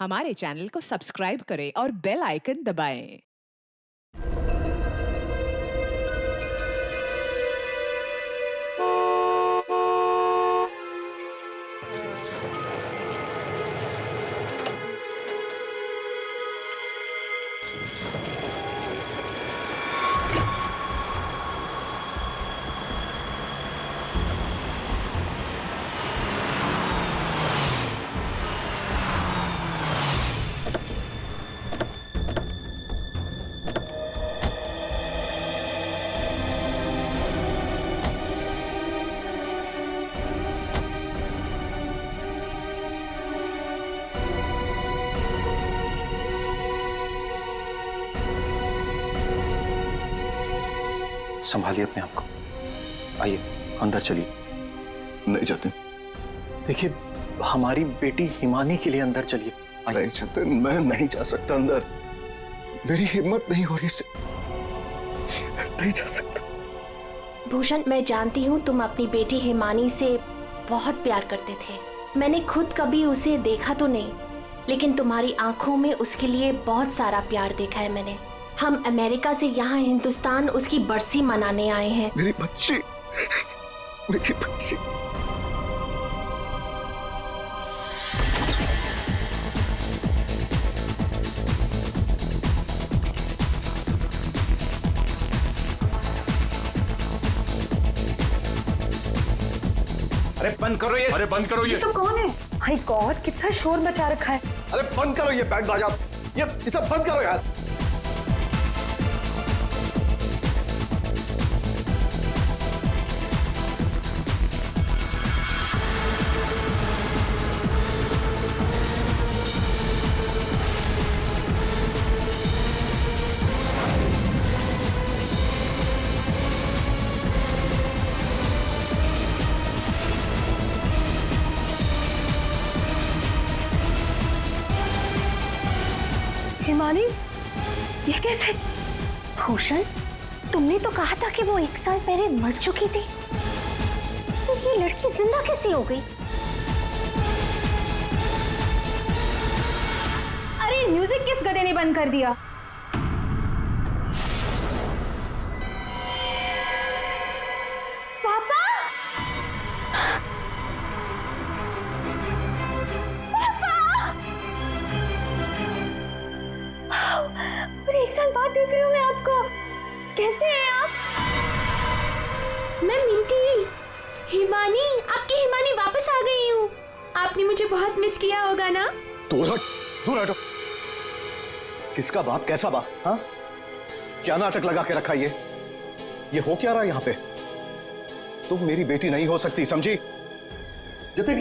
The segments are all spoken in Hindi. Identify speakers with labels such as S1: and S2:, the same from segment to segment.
S1: हमारे चैनल को सब्सक्राइब करें और बेल आइकन दबाएं।
S2: संभालिए अपने आप को। आइए अंदर चलिए।
S3: नहीं जतिन,
S2: देखिए हमारी बेटी हिमानी के लिए अंदर चलिए।
S3: नहीं जतिन, मैं नहीं जा सकता अंदर। मेरी हिम्मत नहीं हो रही से नहीं जा सकता।
S4: भूषण, मैं जानती हूँ तुम अपनी बेटी हिमानी से बहुत प्यार करते थे। मैंने खुद कभी उसे देखा तो नहीं, लेकिन तुम्हारी आंखों में उसके लिए बहुत सारा प्यार देखा है मैंने। हम अमेरिका से यहाँ हिंदुस्तान उसकी बरसी मनाने आए हैं।
S3: मेरी बच्ची, मेरी बच्ची।
S5: अरे बंद करो ये! अरे बंद करो ये!
S6: सब कौन है? माय गॉड, कितना शोर मचा रखा है।
S3: अरे बंद करो ये बैंड बाजा, ये सब बंद करो यार।
S6: हिमानी, ये कैसे? भूषण, तुमने तो कहा था कि वो 1 साल पहले मर चुकी थी, तो ये लड़की जिंदा कैसे हो गई?
S7: अरे म्यूजिक किस गधे ने बंद कर दिया? पापा! और 1 साल बाद देख रही हूँ मैं आपको। कैसे हैं आप?
S4: मैं मिंटी, हिमानी, आपकी हिमानी वापस आ गई हूँ। आपने मुझे बहुत मिस किया होगा ना?
S3: दूर हट, दूर हटो। किसका बाप, कैसा बाप? हाँ, क्या नाटक लगा के रखा ये हो क्या रहा यहाँ पे? तुम मेरी बेटी नहीं हो सकती, समझी? जतिन,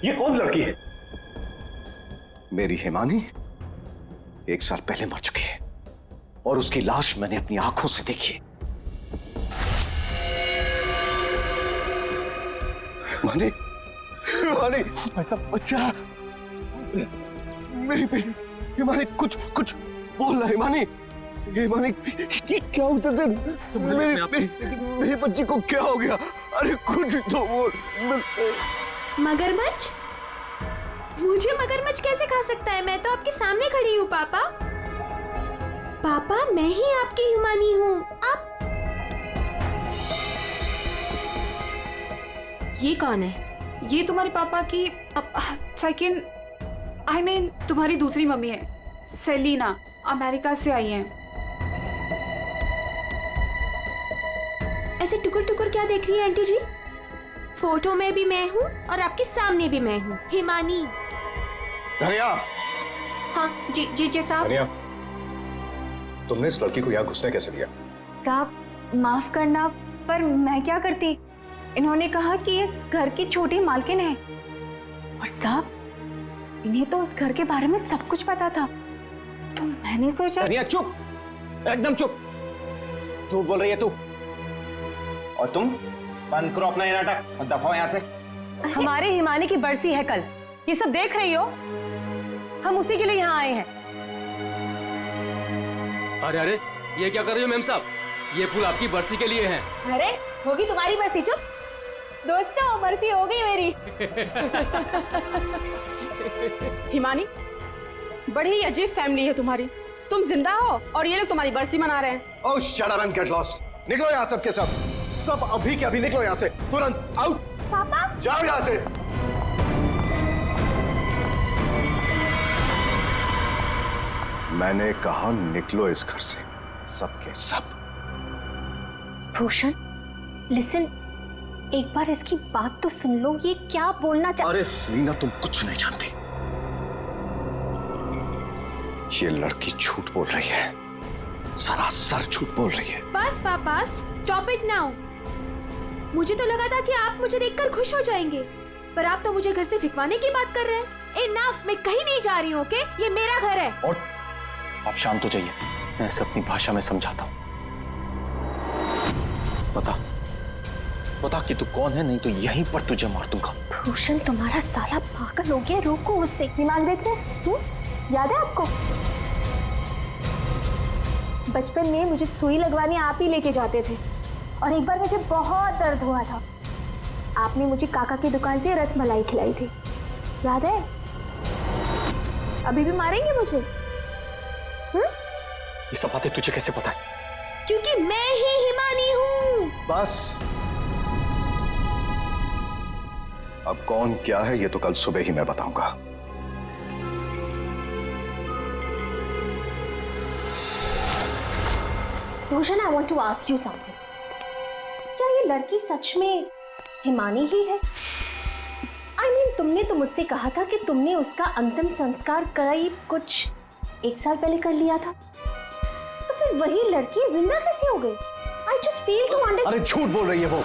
S3: ये कौन लड़की है? मेरी हिमानी 1 साल पहले मर चुकी है और उसकी लाश मैंने अपनी आंखों से देखी है। हिमानी, हिमानी, ऐसा बच्चा, मेरी बेटी हिमानी, कुछ बोल रहा। हिमानी, हिमानी, ये क्या होता था? मेरी बच्ची को क्या हो गया? अरे कुछ तो बोल।
S7: मगरमच्छ? मुझे मगरमच्छ कैसे खा सकता है? मैं तो आपके सामने खड़ी हूँ पापा। पापा, मैं ही आपकी हिमानी हूँ। आप
S8: ये कौन है? ये तुम्हारे पापा की सेकंड, आई मीन तुम्हारी दूसरी मम्मी है, सेलिना, अमेरिका से आई हैं।
S7: ऐसे टुकुर टुकुर क्या देख रही है आंटी जी? फोटो में भी मैं हूँ और आपके सामने भी मैं हूँ, हिमानी।
S3: धनिया।
S8: हाँ जी साहब।
S3: धनिया, तुमने इस लड़की को यहाँ घुसने कैसे दिया?
S6: साहब माफ करना, पर मैं क्या करती? इन्होंने कहा कि इस घर की छोटी मालकिन है, और साहब इन्हें तो इस घर के बारे में सब कुछ पता था, तो मैंने सोचा।
S5: धनिया चुप, एकदम चुप। झूठ बोल रही है तू। और तुम बंद करो अपना ये नाटक और दफाओ यहाँ से।
S6: हमारे हिमानी की बरसी है कल, ये सब देख रही हो? हम उसी के लिए यहाँ आए हैं।
S9: अरे अरे, ये क्या कर रही हो मेम साहब? ये फूल आपकी बरसी के लिए हैं।
S7: अरे होगी तुम्हारी बरसी। चुप दोस्तों, बरसी हो गई मेरी।
S8: हिमानी,
S10: बड़ी ही अजीब फैमिली है तुम्हारी। तुम जिंदा हो और ये लोग तुम्हारी बरसी मना रहे हैं।
S3: Oh shut up and get lost. निकलो यहाँ सब के सब। सब अभी के अभी निकलो यहाँ से, तुरंत आउट।
S7: पापा
S3: जाओ यहाँ से। मैंने कहा निकलो इस घर से, सब के सब।
S4: भूषण लिसन, एक बार इसकी बात तो सुन लो, ये क्या बोलना चाह।
S3: अरे सेलिना, तुम कुछ नहीं जानती। ये लड़की झूठ बोल रही है, सरासर झूठ बोल रही है।
S7: बस पापा, स्टॉप इट नाउ। मुझे तो लगा था कि आप मुझे देखकर खुश हो जाएंगे, पर आप तो मुझे घर से फिकवाने की बात कर रहे हैं। इनफ, मैं कहीं नहीं जा रही हूँ, ओके? ये मेरा घर है।
S3: और
S2: आप शांत हो जाइए, मैं इसे अपनी भाषा में समझाता हूँ। बता कि तू कौन है, नहीं तो यहीं पर तुझे मार दूंगा।
S4: भूषण तुम्हारा साला पागल हो गया, रोको उससे।
S6: दिमाग देखते हैं, याद है आपको? बचपन में मुझे सुई लगवाने आप ही लेके जाते थे, और एक बार मुझे बहुत दर्द हुआ था। आपने मुझे काका की दुकान से रसमलाई खिलाई थी, याद है? अभी भी मारेंगे मुझे?
S2: ये सब बातें तुझे कैसे पता है?
S7: क्योंकि मैं ही हिमानी हूँ।
S3: बस अब कौन क्या है ये तो कल सुबह ही मैं बताऊंगा।
S4: Bhushan, I want to ask you something. क्या ये लड़की सच में हिमानी ही है? I mean, तुमने तो मुझसे कहा था कि तुमने उसका अंतिम संस्कार करीब कुछ 1 साल पहले कर लिया था, तो फिर वही लड़की जिंदा कैसे हो गई? I just fail to understand।
S3: अरे झूठ बोल रही है वो,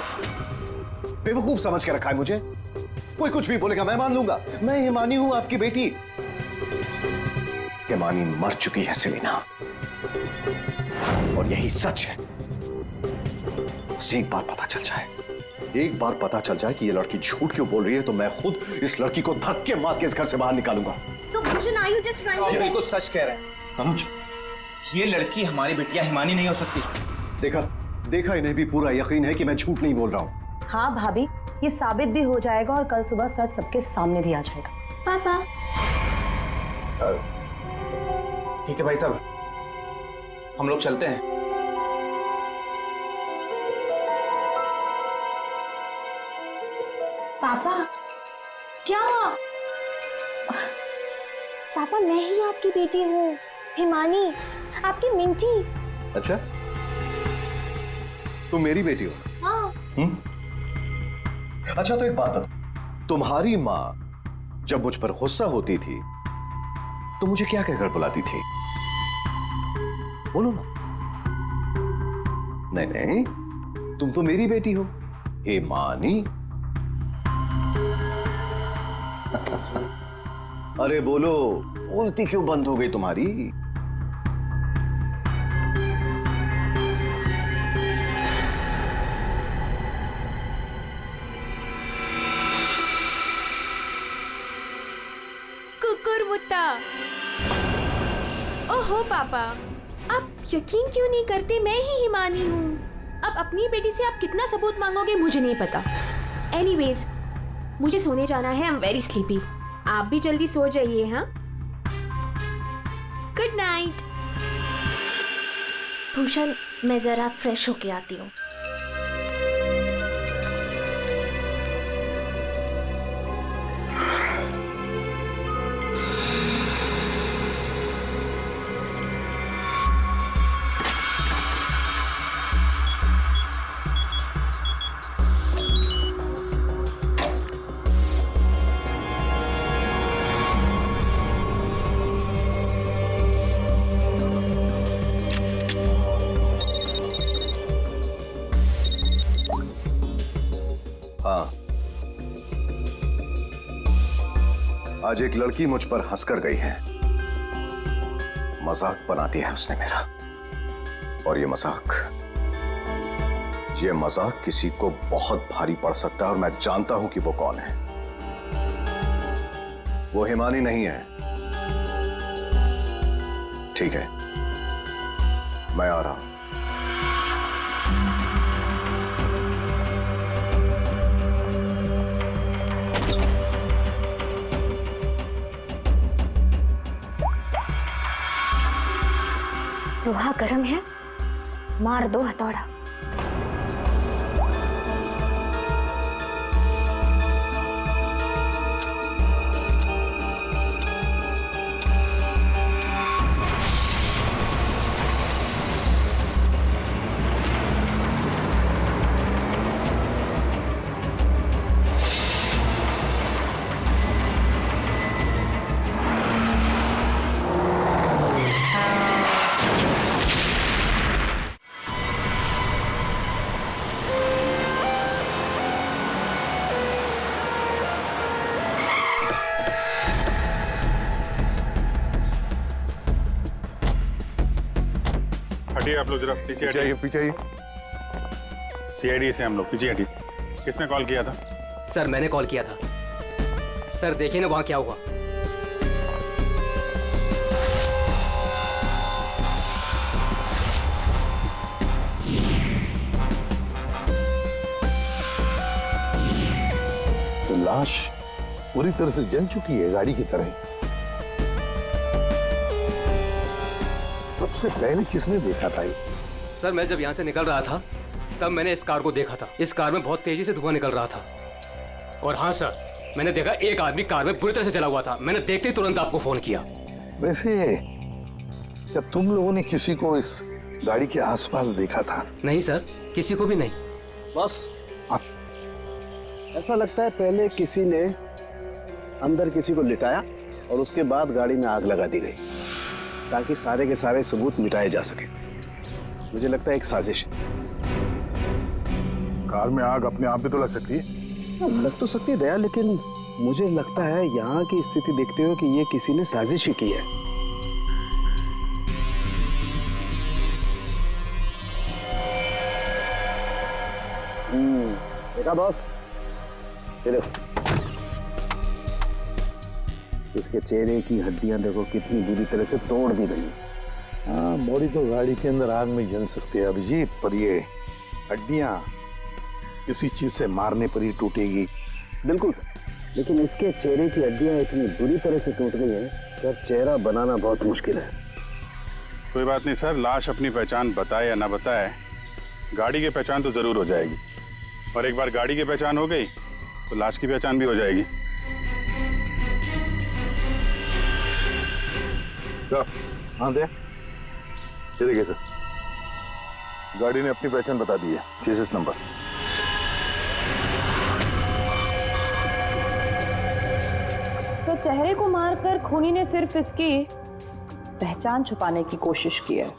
S3: बेवकूफ समझ के रखा है मुझे। कोई कुछ भी बोलेगा मैं मान लूंगा। मैं हिमानी हूं, आपकी बेटी। हिमानी मर चुकी है सेलिना, और यही सच है। बस एक बार पता चल जाए, एक बार पता चल जाए कि ये लड़की झूठ क्यों बोल रही है, तो मैं खुद इस लड़की को धक्के मार के इस घर से बाहर निकालूंगा।
S4: So Bhushan, are you just trying to?
S5: बिल्कुल सच कह रहे हैं
S3: तनुज,
S5: ये लड़की हमारी बिटिया हिमानी नहीं हो सकती।
S3: देखा इन्हें भी पूरा यकीन है कि मैं झूठ नहीं बोल रहा हूँ।
S11: हाँ भाभी, ये साबित भी हो जाएगा और कल सुबह सच सबके सामने भी आ जाएगा।
S7: पापा
S5: ठीक है भाई साहब, हम लोग चलते हैं।
S7: पापा क्या हुआ? पापा मैं ही आपकी बेटी हूँ, हिमानी, आपकी मिंटी।
S3: अच्छा, तुम मेरी बेटी हो?
S7: हाँ।
S3: अच्छा तो एक बात बता, तुम्हारी माँ जब मुझ पर गुस्सा होती थी तो मुझे क्या कहकर बुलाती थी? बोलो ना। नहीं नहीं, तुम तो मेरी बेटी हो, हिमानी। अरे बोलो, बोलती क्यों बंद हो गई तुम्हारी?
S7: कुकुरमुत्ता। ओहो पापा, आप यकीन क्यों नहीं करते? मैं ही हिमानी हूँ। अब अपनी बेटी से आप कितना सबूत मांगोगे मुझे नहीं पता। एनीवेज, मुझे सोने जाना है। I am very sleepy. आप भी जल्दी सो जाइए। हाँ, गुड नाइट।
S4: भूषण, मैं जरा फ्रेश होके आती हूँ।
S3: आज एक लड़की मुझ पर हंसकर गई है। मजाक बना दिया है उसने मेरा, और ये मजाक किसी को बहुत भारी पड़ सकता है, और मैं जानता हूं कि वो कौन है। वो हिमानी नहीं है। ठीक है, मैं आ रहा हूं।
S6: लोहा गर्म है, मार दो हथौड़ा।
S12: हटिए आप लोग, जरा पीछे हटिए।
S3: पीछे आइए।
S12: सीआईडी से हम लोग पीछे हटिए। किसने कॉल किया था?
S9: सर मैंने कॉल किया था। सर देखिए ना वहाँ क्या हुआ।
S13: तो लाश पूरी तरह से जल चुकी है, गाड़ी की तरह। सबसे पहले किसने देखा था ये?
S9: सर मैं जब यहाँ से निकल रहा था तब मैंने इस कार को देखा था। इस कार में बहुत तेजी से धुआं निकल रहा था। और हाँ सर, मैंने देखा एक आदमी कार में बुरी तरह से जला हुआ था। मैंने देखते ही तुरंत आपको फोन किया।
S13: वैसे क्या तुम लोगों ने किसी को इस गाड़ी के आसपास देखा था?
S9: नहीं सर, किसी को भी नहीं।
S3: बस ऐसा लगता है पहले किसी ने अंदर किसी को लिटाया और उसके बाद गाड़ी में आग लगा दी गई ताकि सारे के सारे सबूत मिटाए जा सके। मुझे लगता है एक साजिश है।
S12: कार में आग अपने आप भी तो लग सकती है।
S3: लग तो सकती है दया, लेकिन मुझे लगता है यहाँ की स्थिति देखते हुए कि ये किसी ने साजिश ही की है। देखा बॉस, ये देखो इसके चेहरे की हड्डियां देखो कितनी बुरी तरह से तोड़ दी गई।
S13: हाँ, बॉडी तो गाड़ी के अंदर आग में जल सकती है अभिजीत, पर ये हड्डियां किसी चीज से मारने पर ही टूटेगी।
S3: बिल्कुल सर, लेकिन इसके चेहरे की हड्डियां इतनी बुरी तरह से टूट गई हैं कि अब चेहरा बनाना बहुत मुश्किल है।
S12: कोई बात नहीं सर, लाश अपनी पहचान बताए या ना बताए, गाड़ी की पहचान तो जरूर हो जाएगी। और एक बार गाड़ी की पहचान हो गई तो लाश की पहचान भी हो जाएगी।
S13: हाँ दे,
S12: ये देखिए सर, गाड़ी ने अपनी पहचान बता दी है, चेसिस नंबर।
S11: तो चेहरे को मारकर खूनी ने सिर्फ इसकी पहचान छुपाने की कोशिश की है।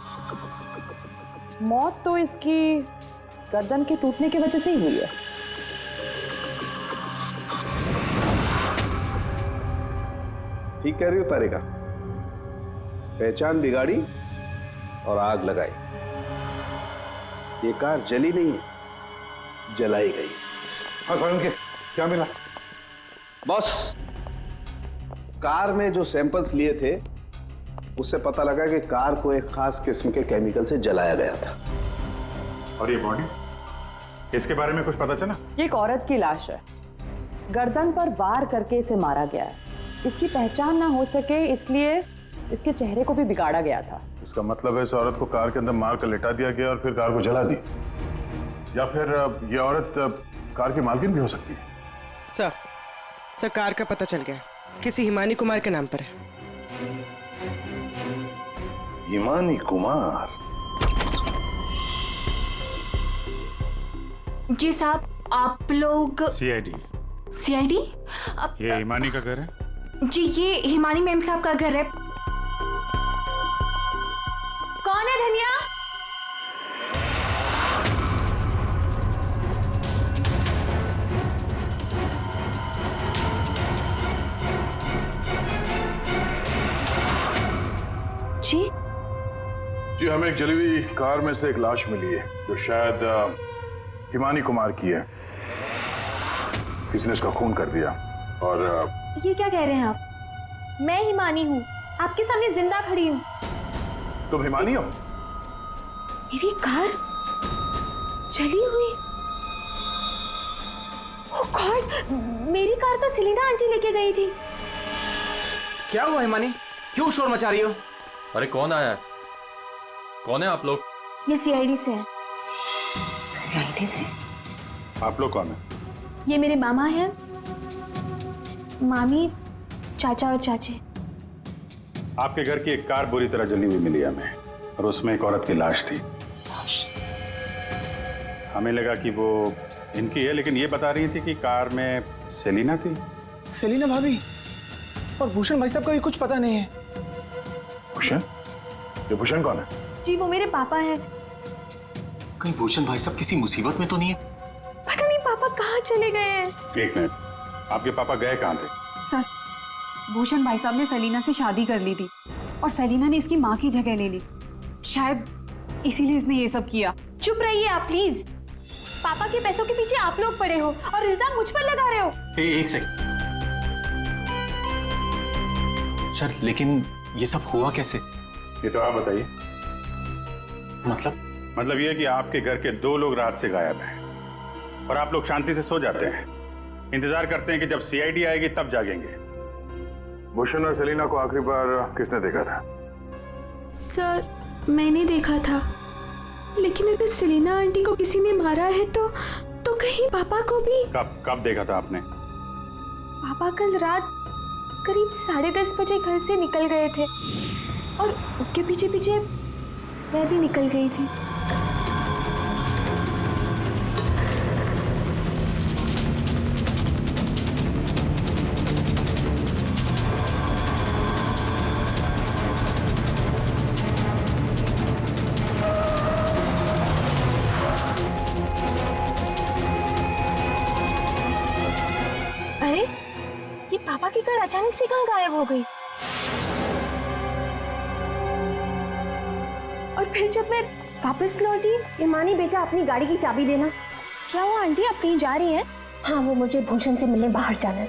S11: मौत तो इसकी गर्दन के टूटने की वजह से ही हुई है।
S3: ठीक कह रही हो तारिका, पहचान बिगाड़ी और आग लगाई। ये कार जली नहीं है, जलाई गई।
S12: क्या मिला?
S3: बॉस, कार में जो सैंपल्स लिए थे उससे पता लगा कि कार को एक खास किस्म के केमिकल से जलाया गया था।
S12: और ये बॉडी, इसके बारे में कुछ पता चला?
S11: ये एक औरत की लाश है, गर्दन पर वार करके इसे मारा गया है। इसकी पहचान ना हो सके इसलिए इसके चेहरे को भी बिगाड़ा गया था।
S12: इसका मतलब है इस औरत को कार के अंदर मार कर लिटा दिया गया और फिर कार को जला दी, या फिर ये औरत कार की मालकिन भी हो सकती है।
S10: सर कार का पता चल गया, किसी हिमानी कुमार के नाम पर है।
S13: हिमानी कुमार?
S4: जी साहब, आप लोग
S12: सीआईडी।
S4: सीआईडी?
S12: ये हिमानी का घर है?
S4: जी, ये हिमानी मैम साहब का घर है।
S7: कौन है धनिया?
S4: जी
S12: जी, हमें एक जली हुई कार में से एक लाश मिली है जो शायद हिमानी कुमार की है। किसी ने इसका खून कर दिया। और
S7: ये क्या कह रहे हैं आप? मैं हिमानी हूँ, आपके सामने जिंदा खड़ी हूँ।
S12: तुम हिमानी हो?
S7: मेरी कार जली हुई? ओह गॉड, मेरी कार तो सेलिना आंटी लेके गई थी।
S5: क्या हुआ हिमानी, क्यों शोर मचा रही हो?
S2: अरे कौन आया है? कौन है आप लोग?
S6: ये सीआईडी से है।
S4: सीआईडी से?
S12: आप लोग कौन है?
S6: ये मेरे मामा हैं, मामी, चाचा और चाची।
S12: आपके घर की एक कार बुरी तरह जली हुई मिली हमें, और उसमें एक औरत की लाश थी। हमें लगा कि वो इनकी है, लेकिन ये बता रही थी कि कार में सेलिना थी।
S5: सेलिना भाभी और भूषण भाई साहब का भी कुछ पता नहीं है।
S12: भूषण? ये भूषण कौन है?
S6: जी वो मेरे पापा हैं।
S2: कहीं भूषण भाई साहब किसी मुसीबत में तो नहीं है?
S6: पता नहीं पापा कहाँ चले गए हैं।
S12: एक मिनट, आपके पापा गए कहाँ थे?
S8: सर, भूषण भाई साहब ने सेलिना से शादी कर ली थी और सेलिना ने इसकी माँ की जगह ले ली। शायद इसीलिए इसने ये सब किया।
S7: चुप रहिए आप प्लीज। पापा के पैसों के पीछे आप लोग पड़े हो और इल्जाम मुझ पर लगा रहे हो।
S2: एक सेकंड सर, लेकिन ये सब हुआ कैसे?
S12: ये तो आप बताइए। मतलब ये कि आपके घर के 2 लोग रात से गायब हैं और आप लोग शांति से सो जाते हैं, इंतजार करते हैं कि जब सीआईडी आएगी तब जागेंगे। भूषण और सेलिना को आखिरी बार किसने देखा था?
S7: सर मैंने देखा था, लेकिन अगर सेलिना आंटी को किसी ने मारा है तो कहीं पापा को भी।
S12: कब देखा था आपने?
S6: पापा कल रात करीब 10:30 बजे घर से निकल गए थे और उनके पीछे पीछे मैं भी निकल गई थी। अरे ये पापा की कार अचानक से कहाँ गायब हो गई? और फिर जब मैं वापस लौटी,
S4: हिमानी बेटा अपनी गाड़ी की चाबी देना।
S6: क्या हुआ आंटी, आप कहीं जा रही हैं?
S4: हाँ, वो मुझे भूषण से मिलने बाहर जाना है।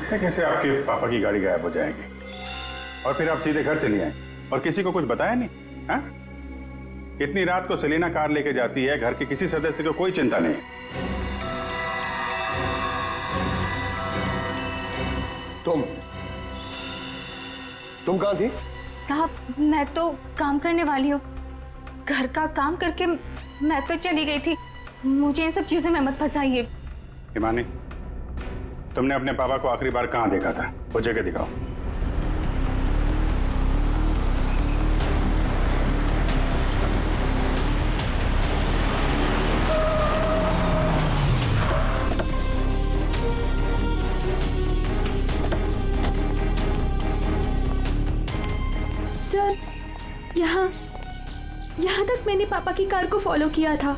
S12: ऐसे कैसे आपके पापा की गाड़ी गायब हो जाएगी और फिर आप सीधे घर चली आए और किसी को कुछ बताया नहीं? हाँ? इतनी रात को सेलिना कार लेके जाती है, घर के किसी सदस्य को कोई चिंता नहीं है।
S3: तुम कहाँ थी?
S6: साहब मैं तो काम करने वाली हूँ, घर का काम करके मैं तो चली गई थी। मुझे इन सब चीजों में मत फंसाइए।
S12: हिमानी, तुमने अपने पापा को आखिरी बार कहाँ देखा था? वो जगह दिखाओ।
S7: सर यहाँ तक मैंने पापा की कार को फॉलो किया था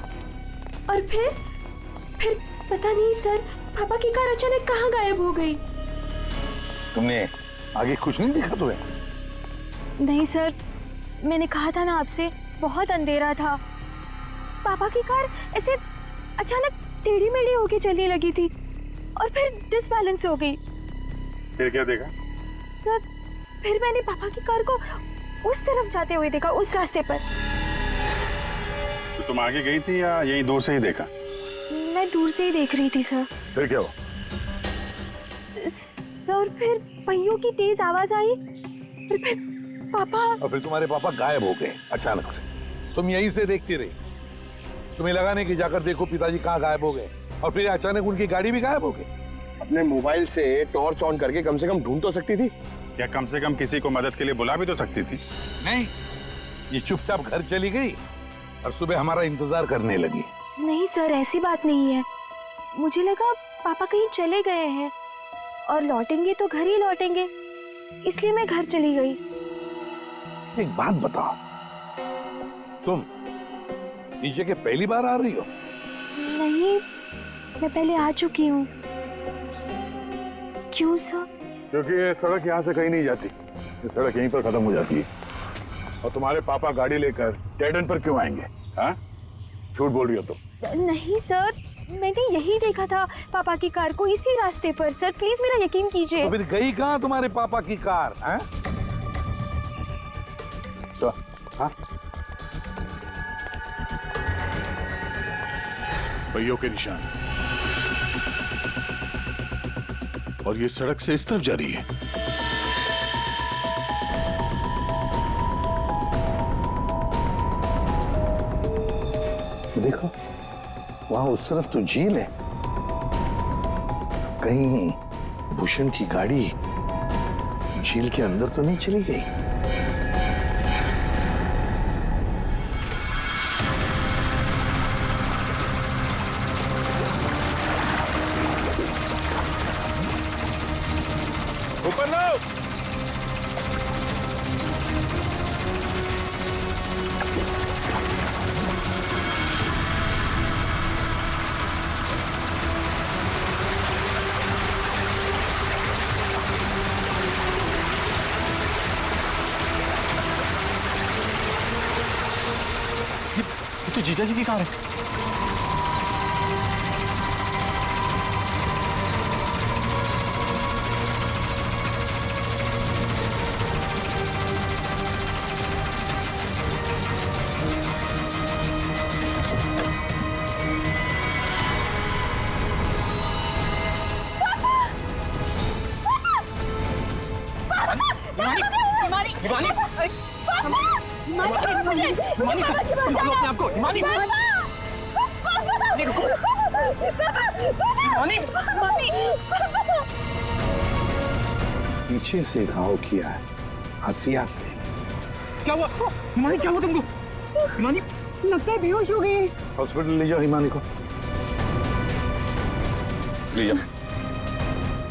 S7: और फिर पता नहीं सर, पापा की कार अचानक कहाँ गायब हो गई।
S13: तुमने आगे कुछ नहीं देखा तुम्हें?
S6: नहीं सर, मैंने कहा था ना आपसे, बहुत अंधेरा था। पापा की कार ऐसे अचानक टेढ़ी मेढ़ी होके चलने लगी थी और फिर डिसबैलेंस हो गई।
S12: फिर क्या देखा?
S6: सर फिर मैंने पापा की कार को उस तरफ जाते हुए देखा, उस रास्ते पर।
S12: तो तुम आगे गई थी या यहीं दूर से ही देखा?
S6: मैं दूर से ही देख रही थी सर।
S12: फिर क्या हुआ?
S6: सर फिर पहियों की तेज आवाज आई और फिर पापा।
S13: और फिर तुम्हारे पापा गायब हो गए अचानक से। तुम यहीं से देखती रही, तुम्हें लगा नहीं कि जाकर देखो पिताजी कहाँ गायब हो गए, और फिर अचानक उनकी गाड़ी भी गायब हो गई।
S3: अपने मोबाइल से टॉर्च ऑन करके कम से कम ढूंढ तो सकती थी,
S12: या कम से कम किसी को मदद के लिए बुला भी तो सकती थी।
S13: नहीं, ये चुपचाप घर चली गई और सुबह हमारा इंतजार करने लगी।
S6: नहीं सर, ऐसी बात नहीं है। मुझे लगा पापा कहीं चले गए हैं और लौटेंगे तो घर ही लौटेंगे, इसलिए मैं घर चली गई।
S13: एक बात बताओ, तुम इस जगह पहली बार आ रही हो?
S6: नहीं, मैं पहले आ चुकी हूँ। क्यों सर?
S12: क्योंकि ये सड़क यहाँ से कहीं नहीं जाती, ये सड़क यहीं पर खत्म हो जाती है। और तुम्हारे पापा गाड़ी लेकर डेड एंड पर क्यों आएंगे? हाँ, झूठ बोल रही हो तुम।
S6: नहीं सर, मैंने यही देखा था पापा की कार को, इसी रास्ते पर। सर प्लीज मेरा यकीन कीजिए।
S13: तो फिर गई कहाँ तुम्हारे पापा की कार? हाँ?
S12: तो हाँ, पहियों के निशान, और ये सड़क से इस तरफ जा रही है।
S13: देखो, वहां उस तरफ तो झील है, कहीं भूषण की गाड़ी झील के अंदर तो नहीं चली गई?
S12: ऊपर लो।
S2: ये तो जीजा जी की कार है।
S13: पीछे से घाव किया है, हसिया से।
S2: क्या हुआ हिमानी, क्या हुआ तुमको? हिमानी
S10: लगता है बेहोश हो गई।
S13: हॉस्पिटल ले जाओ हिमानी को, ले जाओ।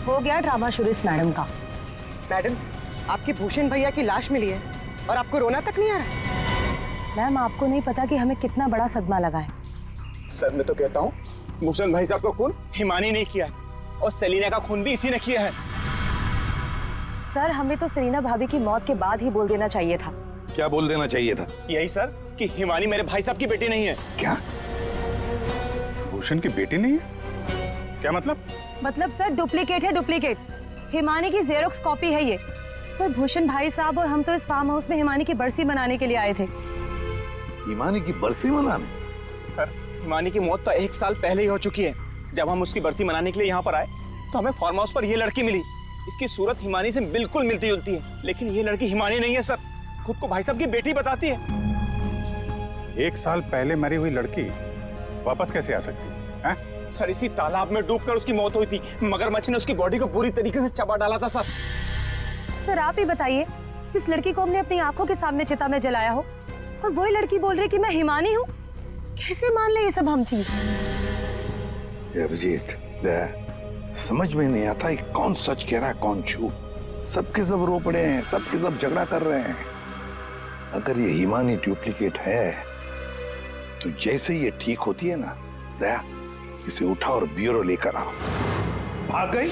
S11: हो गया ड्रामा शुरू इस मैडम का।
S10: मैडम, आपके भूषण भैया की लाश मिली है और आपको रोना तक नहीं आ रहा है।
S11: मैम, आपको नहीं पता कि हमें कितना बड़ा सदमा लगा है।
S5: सर मैं तो कहता हूँ भूषण भाई साहब का खून हिमानी ने किया है और सेलिना का खून भी इसी ने किया है।
S11: सर, हमें तो सेलिना भाभी की मौत के बाद ही बोल देना चाहिए था।
S13: क्या बोल देना चाहिए था?
S5: यही सर कि हिमानी मेरे भाई साहब की बेटी नहीं है।
S13: क्या?
S12: भूषण की बेटी नहीं है? क्या मतलब?
S11: मतलब सर, डुप्लीकेट है, डुप्लीकेट। हिमानी की जेरोक्स कॉपी है ये। सर, भूषण भाई साहब और हम तो इस फार्म हाउस में हिमानी की बरसी मनाने के लिए आए थे।
S13: हिमानी की बरसी मनाने?
S5: सर, हिमानी की मौत तो 1 साल पहले ही हो चुकी है। जब हम उसकी बरसी मनाने के लिए यहाँ पर आए तो हमें फार्म हाउस पर ये लड़की मिली। इसकी सूरत हिमानी से बिल्कुल मिलती जुलती है, लेकिन ये लड़की हिमानी नहीं है सर, खुद को भाई साहब की बेटी बताती है।
S12: 1 साल पहले मरी हुई लड़की वापस कैसे आ सकती है?
S5: सर, इसी तालाब में डूबकर उसकी मौत हुई थी। मगरमच्छ ने उसकी बॉडी को पूरी तरीके से चबा डाला था सर।
S11: सर, आप ही बताइए, जिस लड़की को हमने अपनी आंखों के सामने चिता में जलाया हो और वही लड़की बोल रही कि मैं हिमानी हूँ, कैसे मान ले ये सब हम चीज?
S13: अभिजीत, समझ में नहीं आता है कौन सच कह रहा है कौन झूठ। सबके सब रो पड़े हैं, सबके सब झगड़ा कर रहे हैं। अगर ये हिमानी डुप्लीकेट है तो जैसे ये ठीक होती है ना, दया इसे उठा और ब्यूरो लेकर आओ। भाग गई?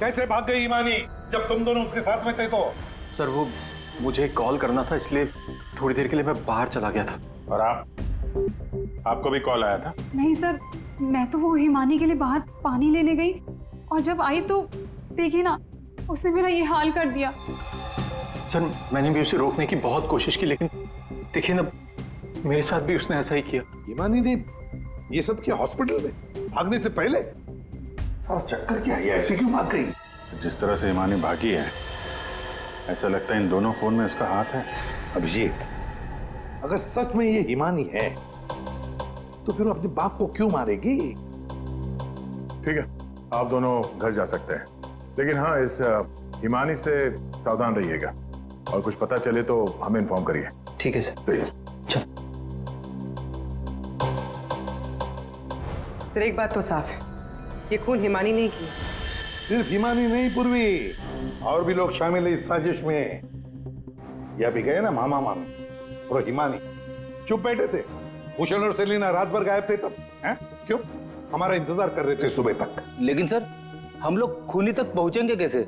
S13: कैसे भाग गई हिमानी जब तुम दोनों उसके साथ में थे? तो
S2: सर वो मुझे कॉल करना था, इसलिए थोड़ी देर के लिए मैं बाहर चला गया था।
S12: और आपको भी कॉल आया था?
S8: नहीं सर, मैं तो वो हिमानी के लिए बाहर पानी लेने गई और जब आई तो देखिए ना, उसने मेरा ये हाल कर दिया।
S2: सर, मैंने भी उसे रोकने की बहुत कोशिश की, लेकिन देखिए ना, मेरे साथ भी उसने ऐसा ही किया।
S13: हिमानी ने ये सब किया हॉस्पिटल में भागने से पहले? सारा चक्कर क्या है, ऐसे क्यों भाग गई?
S12: जिस तरह से हिमानी भागी है, ऐसा लगता है इन दोनों खून में उसका हाथ है।
S13: अभिजीत, अगर सच में ये हिमानी है तो फिर वो अपने बाप को क्यों मारेगी?
S12: ठीक है, आप दोनों घर जा सकते हैं, लेकिन हाँ, इस हिमानी से सावधान रहिएगा और कुछ पता चले तो हमें इन्फॉर्म करिए।
S2: ठीक है सर, प्लीज।
S10: सर, एक बात तो साफ है, ये खून हिमानी नहीं की।
S13: सिर्फ हिमानी नहीं पूर्वी, और भी लोग शामिल है इस साजिश में। यह भी गए ना मामा मामी और हिमानी चुप बैठे थे। भूषण और सेलिना रात भर गायब थे तब, हैं? क्यों? हमारा इंतजार कर रहे थे सुबह तक।
S14: लेकिन सर, हम लोग खूनी तक पहुंचेंगे कैसे?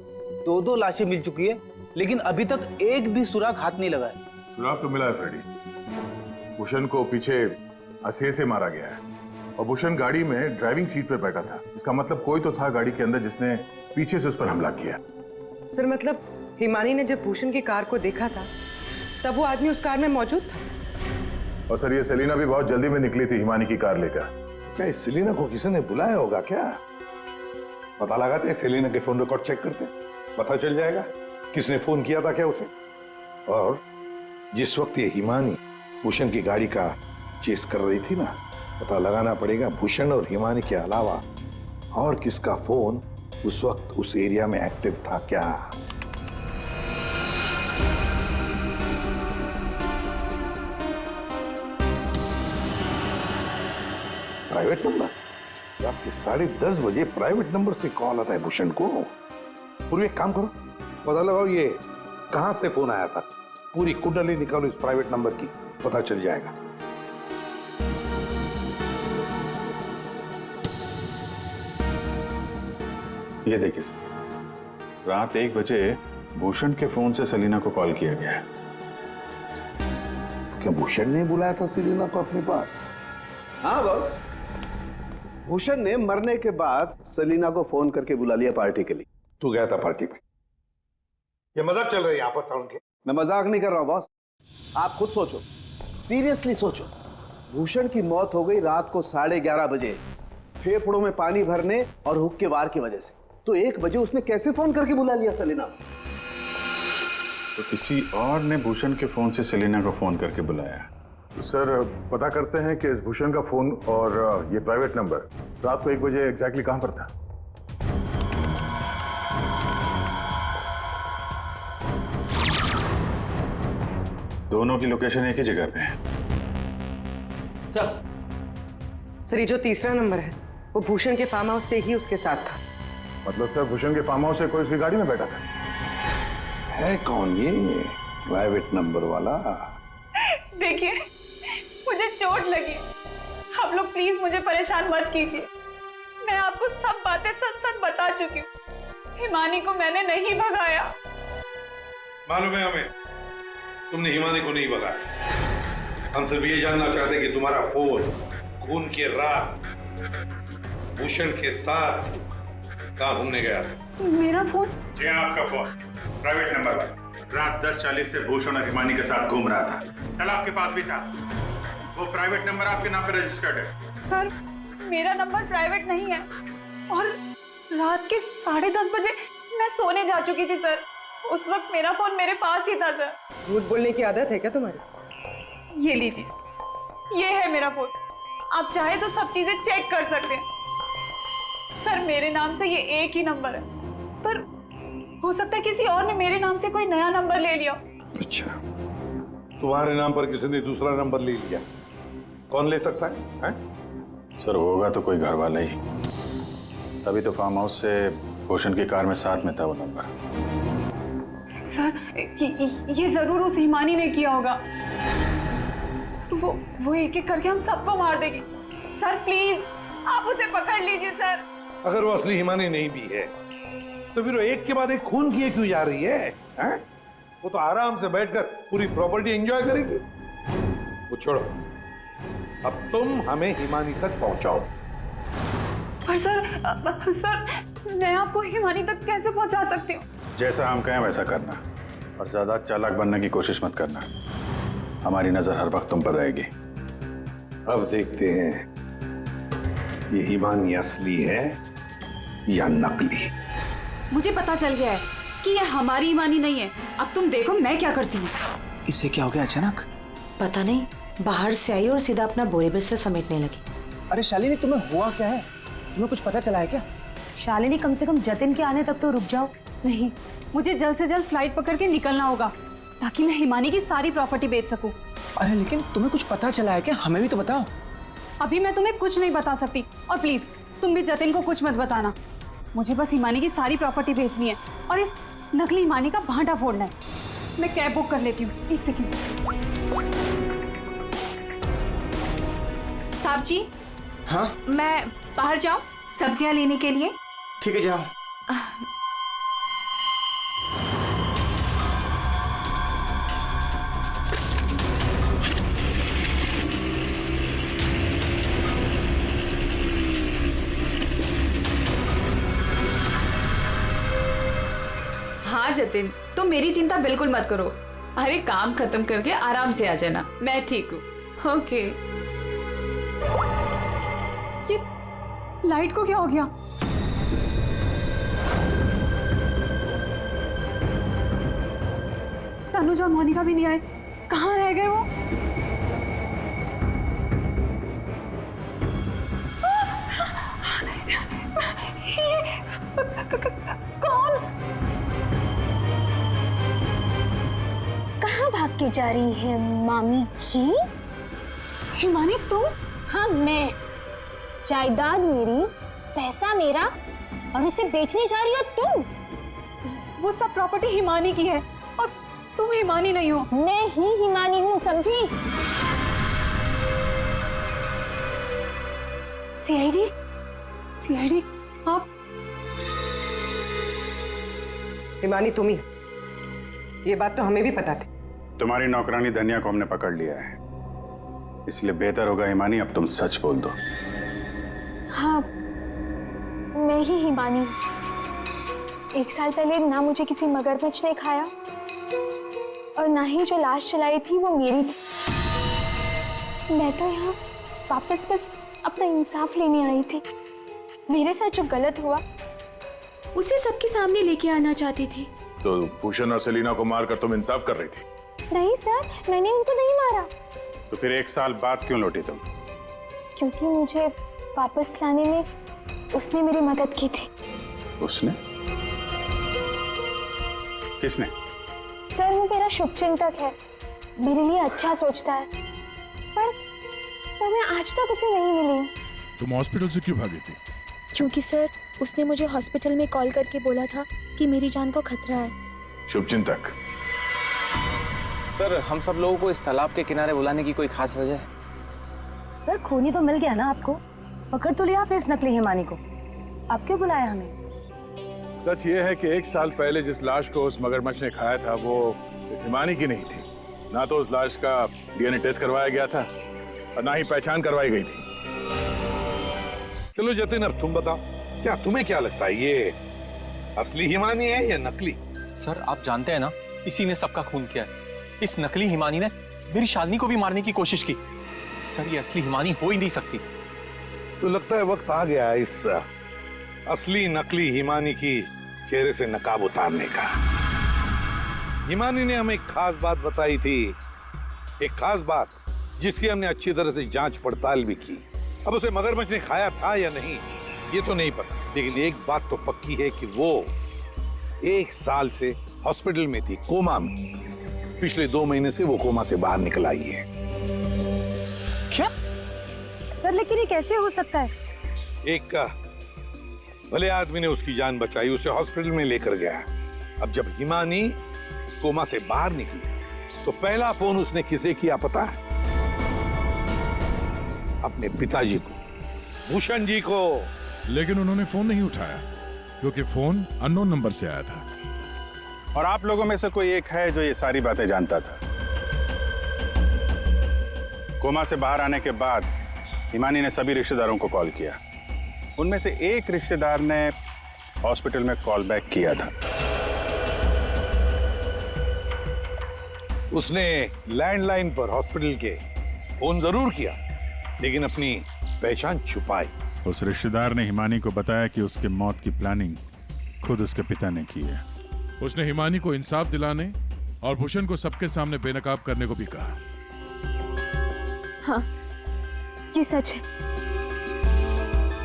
S14: 2 लाशें मिल चुकी है, लेकिन अभी तक एक भी सुराग हाथ नहीं लगा है।
S12: सुराग तो मिला है फ्रेडी। भूषण को पीछे हंसे से मारा गया है और भूषण गाड़ी में ड्राइविंग सीट पर बैठा था। इसका मतलब कोई तो था गाड़ी के अंदर जिसने पीछे से उस पर हमला किया।
S10: सर, मतलब हिमानी ने जब भूषण की कार को देखा था तब वो आदमी उस कार में मौजूद था।
S12: और सर, ये सेलिना भी बहुत जल्दी में निकली थी हिमानी की कार लेकर।
S13: क्या इस सेलिना को किसी ने बुलाया होगा क्या? पता लगाते हैं, सेलिना के फोन रिकॉर्ड चेक करते, पता चल जाएगा किसने फोन किया था क्या उसे। और जिस वक्त ये हिमानी भूषण की गाड़ी का चेस कर रही थी ना, पता लगाना पड़ेगा भूषण और हिमानी के अलावा और किसका फोन उस वक्त उस एरिया में एक्टिव था क्या। Private number? रात के 10:30 बजे प्राइवेट नंबर से कॉल आता है भूषण को। पूरी एक काम करो, पता लगाओ ये कहां से फोन आया था। पूरी कुंडली निकालो इस प्राइवेट नंबर की, पता चल जाएगा।
S12: ये देखिए सर, रात 1 बजे भूषण के फोन से सलीना को कॉल किया गया है।
S13: क्या भूषण ने बुलाया था सलीना को अपने पास?
S3: हाँ बॉस, भूषण ने मरने के बाद सलीना को फोन करके बुला लिया पार्टी के लिए।
S13: तू गया था पार्टी में? ये मजाक चल रहा है यहाँ पर था उनके?
S3: मैं मजाक नहीं कर रहा हूं बॉस, आप खुद सोचो, सीरियसली सोचो। भूषण की मौत हो गई रात को 11:30 बजे, फेफड़ों में पानी भरने और हुक्के वार की वजह से। तो 1 बजे उसने कैसे फोन करके बुला लिया सलीना?
S12: तो किसी और ने भूषण के फोन से सलीना को फोन करके बुलाया।
S15: सर पता करते हैं कि इस भूषण का फोन और ये प्राइवेट नंबर रात को 1 बजे एग्जैक्टली कहां पर था।
S12: दोनों की लोकेशन एक ही जगह पे है।
S10: सर ये जो तीसरा नंबर है वो भूषण के फार्म हाउस से ही उसके साथ था।
S15: मतलब सर भूषण के फार्म हाउस से कोई उसकी गाड़ी में बैठा था?
S13: है कौन ये प्राइवेट नंबर वाला?
S8: देखिए मुझे चोट लगी, आप लोग प्लीज मुझे परेशान मत कीजिए। मैं आपको सब बातें सच सच बता चुकी हूँ। हिमानी को मैंने नहीं भगाया।
S13: मालूम है हमें, तुमने हिमानी को नहीं भगाया। हम सिर्फ ये जानना चाहते कि तुम्हारा फोन खून की रात भूषण के साथ कहाँ घूमने गया था?
S8: मेरा फोन?
S12: जी आपका फोन प्राइवेट नंबर पर रात 10:40 से भूषण और हिमानी के साथ घूम रहा था। कल आपके पास भी था। वो प्राइवेट नंबर आपके नाम पे रजिस्टर्ड है।
S8: सर मेरा नंबर प्राइवेट नहीं है और रात के 10:30 बजे मैं सोने जा चुकी थी सर। उस वक्त मेरा फोन मेरे पास ही था सर।
S10: झूठ बोलने की आदत है क्या तुम्हारी?
S8: ये लीजिए, ये है मेरा फोन। आप चाहे तो सब चीजें चेक कर सकते हैं। सर मेरे नाम से ये एक ही नंबर है, पर हो सकता है किसी और ने मेरे नाम से कोई नया नंबर ले लिया।
S13: अच्छा, तुम्हारे नाम पर किसी ने दूसरा नंबर ले लिया? कौन ले सकता है?
S12: सर होगा तो कोई घर वाला ही, तभी तो फार्म हाउस से भूषण की कार में साथ में था वो नंबर।
S8: सर ये जरूर उस हिमानी ने किया होगा। वो एक एक करके हम सबको मार देगी। सर प्लीज आप उसे पकड़ लीजिए सर।
S13: अगर वो असली हिमानी नहीं भी है तो फिर वो एक के बाद एक खून किए क्यों जा रही है? वो तो आराम से बैठकर पूरी प्रॉपर्टी एंजॉय करेगी। वो छोड़ो, अब तुम हमें हिमानी तक पहुंचाओ।
S8: पर सर मैं आपको हिमानी तक कैसे पहुंचा सकती हूँ?
S12: जैसा हम कहें वैसा करना और ज्यादा चालाक बनने की कोशिश मत करना। हमारी नजर हर वक्त तुम पर रहेगी।
S13: अब देखते हैं ये हिमानी असली है या नकली।
S8: मुझे पता चल गया है कि ये हमारी हिमानी नहीं है। अब तुम देखो मैं क्या करती हूँ।
S5: इसे क्या हो गया अचानक?
S16: पता नहीं, बाहर से आई और सीधा अपना बोरे बिस्तर समेटने लगी।
S5: अरे शालिनी तुम्हें हुआ क्या है? तुम्हें कुछ पता चला है क्या?
S6: शालिनी कम से कम जतिन के आने तक तो रुक जाओ।
S8: नहीं, मुझे जल्द से जल्द फ्लाइट पकड़ के निकलना होगा ताकि मैं हिमानी की सारी प्रॉपर्टी बेच सकूं।
S5: अरे लेकिन तुम्हें कुछ पता चला है क्या? हमें भी तो बताओ।
S8: अभी मैं तुम्हें कुछ नहीं बता सकती और प्लीज तुम भी जतिन को कुछ मत बताना। मुझे बस हिमानी की सारी प्रॉपर्टी बेचनी है और इस नकली हिमानी का भांटा फोड़ना है। मैं कैब बुक कर लेती हूँ, 1 सेकंड।
S7: साहब जी।
S5: हाँ?
S7: मैं बाहर जाऊं सब्जियां लेने के लिए?
S5: ठीक है जाओ।
S8: हाँ जतिन, तुम मेरी चिंता बिल्कुल मत करो। अरे काम खत्म करके आराम से आ जाना, मैं ठीक हूँ। ओके। ये लाइट को क्या हो गया? तनुज और मोनिका भी नहीं आए, कहाँ रह गए वो? कौन? कहाँ भाग के जा रही है मामी जी? हिमानी तुम? हाँ मैं। जायदाद मेरी, पैसा मेरा, और इसे बेचने जा रही हो तुम? वो सब प्रॉपर्टी हिमानी की है और तुम हिमानी नहीं हो। मैं ही हिमानी हूँ, समझी? सीआईडी? सीआईडी आप?
S10: हिमानी तुम ही, ये बात तो हमें भी पता थी।
S12: तुम्हारी नौकरानी धनिया को हमने पकड़ लिया है, इसलिए बेहतर होगा हिमानी अब तुम सच बोल दो।
S7: हाँ, मैं ही हिमानी हूँ। 1 साल पहले ना मुझे किसी मगरमच्छ ने खाया और ना ही जो लाश चलाई थी वो मेरी थी। मैं तो यहाँ वापस बस अपना इंसाफ लेने आई थी। मेरे साथ जो गलत हुआ उसे सबके सामने लेके आना चाहती थी।
S15: तो भूषण और सेलिना को मारकर तुम इंसाफ कर रही थी?
S7: नहीं सर, मैंने उनको नहीं मारा।
S12: तो फिर 1 साल बाद क्यों लौटी तुम?
S7: क्योंकि मुझे वापस लाने में उसने मेरी मदद की थी।
S12: उसने? किसने?
S7: सर वो मेरा शुभचिंतक है, मेरे लिए अच्छा सोचता है, पर मैं आज तक उसे नहीं मिली हूँ।
S15: तुम हॉस्पिटल से क्यों भागी थी?
S7: क्योंकि सर उसने मुझे हॉस्पिटल में कॉल करके बोला था कि मेरी जान को खतरा है।
S15: शुभचिंतक?
S5: सर हम सब लोगों को इस तालाब के किनारे बुलाने की कोई खास वजह है?
S11: सर खूनी तो मिल गया ना आपको, पकड़ तो लिया आपने इस नकली हिमानी को, आप क्यों बुलाया हमें?
S15: सच ये है कि 1 साल पहले जिस लाश को उस मगरमच्छ ने खाया था वो इस हिमानी की नहीं थी। ना तो उस लाश का डीएनए टेस्ट करवाया गया था और ना ही पहचान करवाई गई थी।
S13: चलो जतिन, अब तुम बताओ, क्या तुम्हें क्या लगता है, ये असली हिमानी है या नकली?
S5: सर आप जानते हैं ना, इसी ने सबका खून किया है। इस नकली हिमानी ने मेरी शालिनी को भी मारने की कोशिश की। सर ये असली हिमानी हो ही नहीं सकती।
S13: तो लगता है वक्त आ गया इस असली नकली हिमानी की चेहरे से नकाब उतारने का। हिमानी ने हमें एक खास बात बताई थी, एक खास बात जिसकी हमने अच्छी तरह से जांच पड़ताल भी की। अब उसे मगरमच्छ ने खाया था या नहीं ये तो नहीं पता, लेकिन एक बात तो पक्की है कि वो 1 साल से हॉस्पिटल में थी, कोमा में। पिछले 2 महीने से वो कोमा से बाहर निकल आई है।
S5: क्या?
S11: सर लेकिन ये कैसे हो सकता है?
S13: एक भले आदमी ने उसकी जान बचाई, उसे हॉस्पिटल में लेकर गया। अब जब हिमानी कोमा से बाहर निकली तो पहला फोन उसने किसे किया पता है? अपने पिताजी को, भूषण जी को।
S15: लेकिन उन्होंने फोन नहीं उठाया क्योंकि फोन अननोन नंबर से आया था।
S12: और आप लोगों में से कोई एक है जो ये सारी बातें जानता था। कोमा से बाहर आने के बाद हिमानी ने सभी रिश्तेदारों को कॉल किया। उनमें से एक रिश्तेदार ने हॉस्पिटल में कॉल बैक किया था।
S13: उसने लैंडलाइन पर हॉस्पिटल के फोन जरूर किया, लेकिन अपनी पहचान छुपाई।
S15: उस रिश्तेदार ने हिमानी को बताया कि उसके मौत की प्लानिंग खुद उसके पिता ने की है। उसने हिमानी को इंसाफ दिलाने और भूषण को सबके सामने बेनकाब करने को भी कहा।
S7: हाँ ये सच है।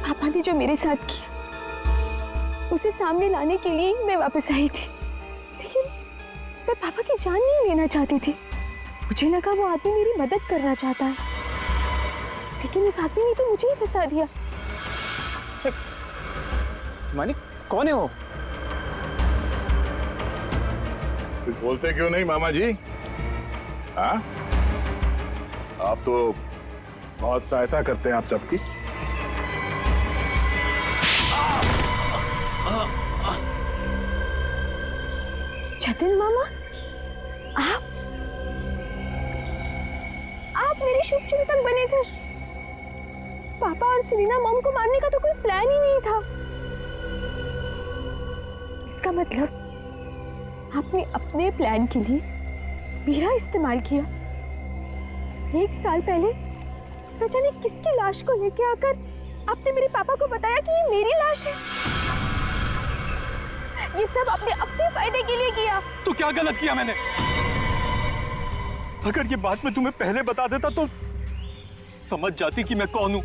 S7: पापा ने जो मेरे साथ किया उसे सामने लाने के लिए मैं वापस आई थी, लेकिन मैं पापा की जान नहीं लेना चाहती थी। मुझे लगा वो आदमी मेरी मदद करना चाहता है, लेकिन उस आदमी ने तो मुझे ही फंसा दिया।
S5: मानी कौन है वो?
S15: कुछ बोलते क्यों नहीं मामा जी? हाँ, आप तो बहुत सहायता करते हैं आप सबकी।
S7: जतिन मामा, आप मेरे शुभचिंतक बने थे। पापा और सेलिना मॉम को मारने का तो कोई प्लान ही नहीं था। इसका मतलब आपने अपने प्लान के लिए मेरा इस्तेमाल किया। 1 साल पहले न जाने किसकी लाश को लेके आकर आपने मेरे पापा को बताया कि ये मेरी लाश है। ये सब आपने अपने फायदे के लिए किया।
S5: तो क्या गलत किया मैंने? अगर ये बात मैं तुम्हें पहले बता देता तो समझ जाती कि मैं कौन हूं।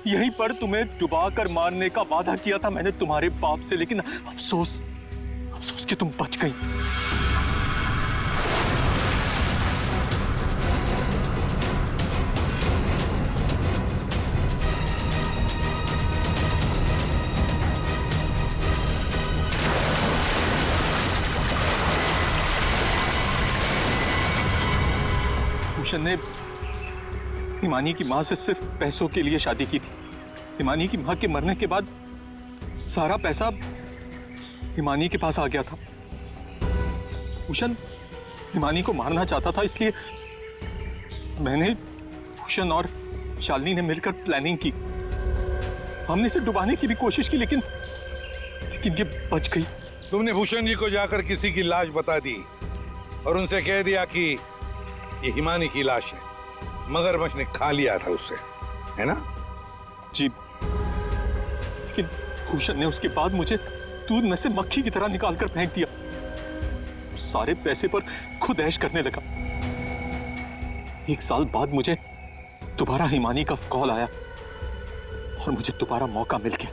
S2: यहीं पर तुम्हें डुबा कर मारने का वादा किया था मैंने तुम्हारे बाप से, लेकिन अफसोस अफसोस कि तुम बच गई। भूषण ने हिमानी की मां से सिर्फ पैसों के लिए शादी की थी। हिमानी की मां के मरने के बाद सारा पैसा हिमानी के पास आ गया था। भूषण हिमानी को मारना चाहता था, इसलिए मैंने, भूषण और शालिनी ने मिलकर प्लानिंग की। हमने इसे डुबाने की भी कोशिश की, लेकिन ये बच गई।
S13: तुमने भूषण जी को जाकर किसी की लाश बता दी और उनसे कह दिया कि ये हिमानी की लाश है, मगरमच्छ ने खा लिया था उसे, है ना?
S2: जी, लेकिन भूषण ने उसके बाद मुझे दूध में से मक्खी की तरह निकालकर फेंक दिया। सारे पैसे पर खुद ऐश करने लगा। 1 साल बाद मुझे दोबारा हिमानी का कॉल आया और मुझे दोबारा मौका मिल गया।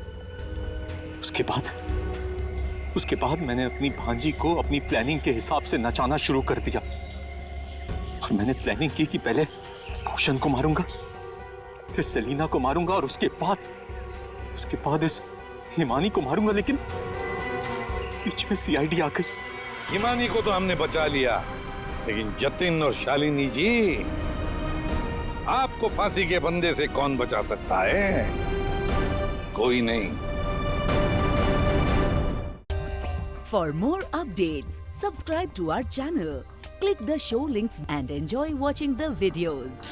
S2: उसके बाद मैंने अपनी भांजी को अपनी प्लानिंग के हिसाब से नचाना शुरू कर दिया। और मैंने प्लानिंग की कि पहले भूषण को मारूंगा, फिर सेलिना को मारूंगा और उसके बाद इस हिमानी को मारूंगा, लेकिन बीच में सीआईडी आ गई।
S13: हिमानी को तो हमने बचा लिया, लेकिन जतिन और शालिनी जी, आपको फांसी के फंदे से कौन बचा सकता है? कोई नहीं।
S1: For more updates, subscribe to our channel, click the show links and enjoy watching the videos.